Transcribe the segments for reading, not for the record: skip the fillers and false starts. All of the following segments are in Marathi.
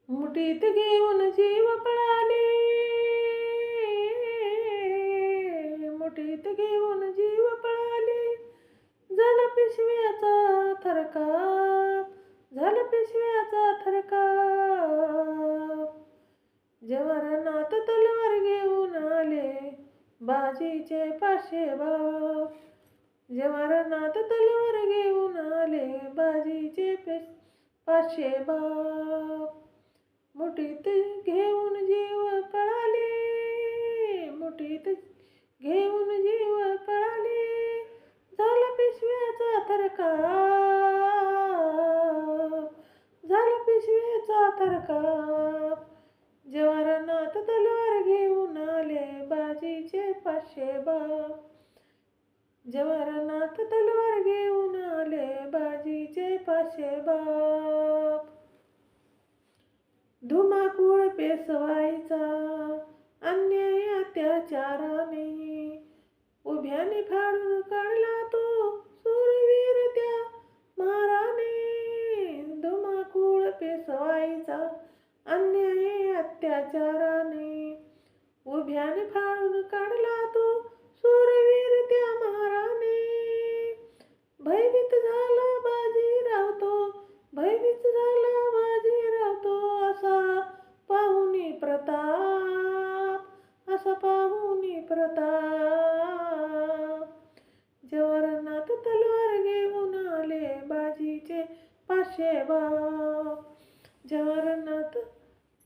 मुठीत घेऊन जीव पळाले, मुठीत घेऊन जीव पळाले. झाला पिशव्याचा थरकाप, झाला पिशव्याचा थरकाप. जवाहरनाथ तलवार घेऊन आले, बाजीचे 500 बाप. जवाहरनाथ तलवार घेऊन आले, बाजीचे 500 बाप. मुठीत घेऊन जीव पळाले, मुठीत घेऊन जीव पळाले. झाला पिशव्याचा थरकाप, झाला पिशव्याचा थरकाप. जवाहरनाथ तलवार घेऊन आले, बाजीचे 500 बाप. जवाहरनाथ तलवार घेऊन आले, बाजीचे 500 बाप. धुमाकूळ पेशवाईचा अन्याय अत्याचाराने, उभ्याने फाडून काढला तो शूरवीर त्या महाराने. धुमाकूळ पेशवाईचा अन्याय अत्याचाराने, उभ्याने फाडून काढला तो शूरवीर त्या महाराने. भयभीत झाला बाजीराव तो, भयभीत झाला बाजीराव तो. असा पाहुणी प्रताप, असा पाहुणी प्रताप. जवाहरनाथ तलवार घेऊन आले, बाजीचे 500 बाप. जवाहरनाथ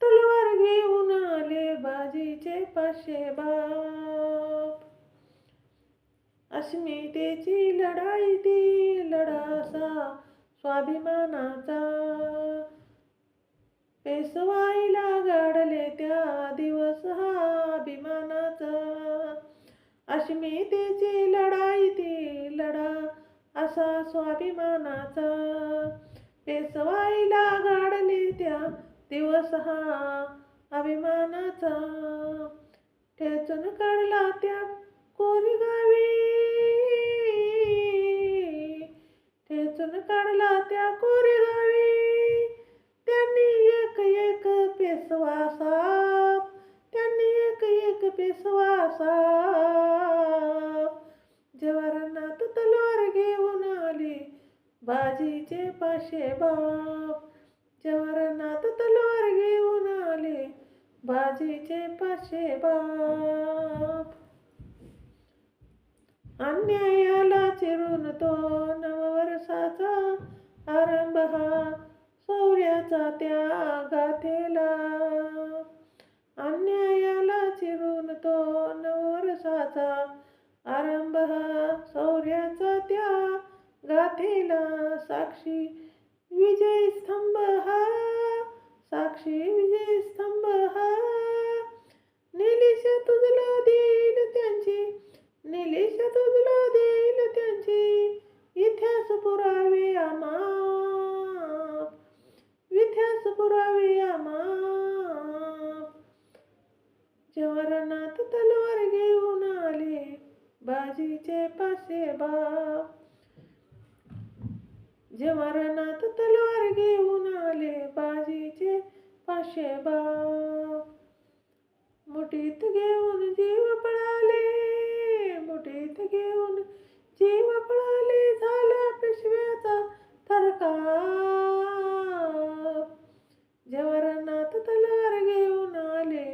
तलवार घेऊन आले, बाजीचे 500 बाप. अस्मितेची लढाई ती लढा असा स्वाभिमानाचा, पेशवाईला गाडले त्या दिवस हा अभिमानाचा. अस्मितेची लढाई ती लढा असा स्वाभिमानाचा, पेशवाईला गाडले त्या दिवस हा अभिमानाचा. ठेचून काढला त्या कोरेगावी, ठेचून काढला त्या कोरेगावी. त्यांनी एक एक पेशवा साप, त्यांनी एक एक पेशवा साप. जवाहरनाथ तलवार घेऊन आले, बाजीचे 500 बाप. जवाहरनाथ तलवार घेऊन आले, बाजीचे 500 बाप. अन्यायाला चिरून तो नववर्षाचा आरंभ हा शौर्याचा त्या गाथेला. अन्यायाला चिरून तो नववर्षाचा आरंभ हा शौर्याचा त्या गाथेला. साक्षी विजय स्तंभ हा, साक्षी विजय स्तंभ हा. निलेश तुझला देईल त्यांची, निलेश तुझला देईल त्यांची. इतिहास पुरावे अमाप, इतिहास पुरावे अमाप. जवाहरनाथ तलवार घेऊन आले, बाजीचे 500 बाप. जवाहरनाथ तलवार घेऊन आले, बाजीचे 500 बाप. मुठीत घेऊन जीव पळाले, मुठीत घेऊन जीव पळाले. झाला पिशव्याचा थरकाप. जवाहरनाथ तलवार घेऊन आले,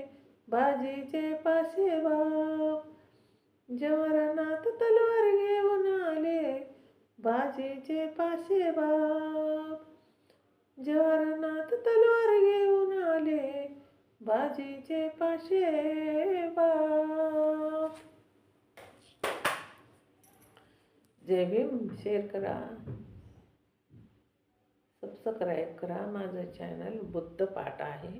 बाजीचे 500 बाप. जवाहरनाथ तलवार घेऊन आले, बाजीचे 500 बाप. जवाहरनाथ तलवार घेऊन आले, बाजीचे 500 बाप. जय भीम. शेअर करा, सबस्क्राईब करा. माझं चॅनल बुद्ध पाठ आहे.